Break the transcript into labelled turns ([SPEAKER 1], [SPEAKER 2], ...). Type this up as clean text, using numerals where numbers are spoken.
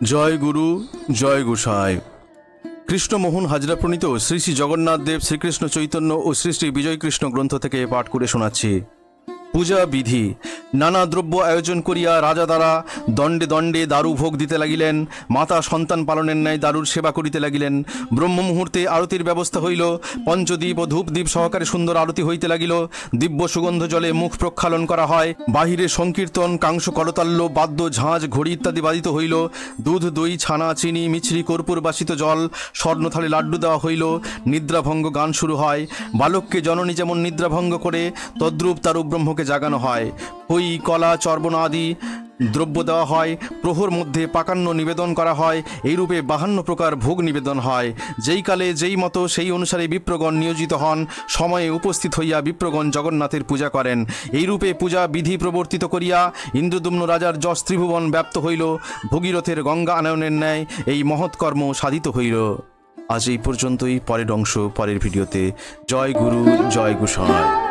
[SPEAKER 1] জয় গুরু, জয় গোসাই। কৃষ্ণমোহন হাজরা প্রণীত শ্রী শ্রী জগন্নাথ দেব শ্রীকৃষ্ণ চৈতন্য ও শ্রী শ্রী বিজয় কৃষ্ণ গ্রন্থ থেকে পাঠ করে শোনাচ্ছি। পূজা বিধি। নানা দ্রব্য আয়োজন করিয়া রাজা দ্বারা দণ্ডে দণ্ডে দারু ভোগ দিতে লাগিলেন। মাতা সন্তান পালনের ন্যায় দারুর সেবা করিতে লাগিলেন। ব্রহ্ম মুহূর্তে আরতির ব্যবস্থা হইল। পঞ্চদ্বীপ ও ধূপদ্বীপ সহকারে সুন্দর আরতি হইতে লাগিল। দিব্য সুগন্ধ জলে মুখ প্রক্ষালন করা হয়। বাহিরে সংকীর্তন, কাংস, করতাল্য, বাদ্য, ঝাঁঝ, ঘড়ি ইত্যাদি বাদিত হইল। দুধ, দই, ছানা, চিনি, মিছরি, কর্পূর বাসিত জল, স্বর্ণথালে লাড্ডু দেওয়া হইল। নিদ্রাভঙ্গ গান শুরু হয়। বালককে জননী যেমন নিদ্রাভঙ্গ করে তদ্রূপ তারূপ ব্রহ্মকে জাগানো হয়। খই, কলা, চর্বণ আদি দ্রব্য দেওয়া হয়। প্রহর মধ্যে পাকান্ন নিবেদন করা হয়। এইরূপে 52 প্রকার ভোগ নিবেদন হয়। যেই কালে যেই মতো সেই অনুসারে বিপ্রগণ নিয়োজিত হন। সময়ে উপস্থিত হইয়া বিপ্রগণ জগন্নাথের পূজা করেন। এইরূপে পূজা বিধি প্রবর্তিত করিয়া ইন্দ্রদ্যুম্ন রাজার যশ ত্রিভুবন ব্যাপ্ত হইল। ভগীরথের গঙ্গা আনয়নের ন্যায় এই মহৎকর্ম সাধিত হইল। আজ এই পর্যন্তই। পরের অংশ পরের ভিডিওতে। জয় গুরু, জয় গোসাই।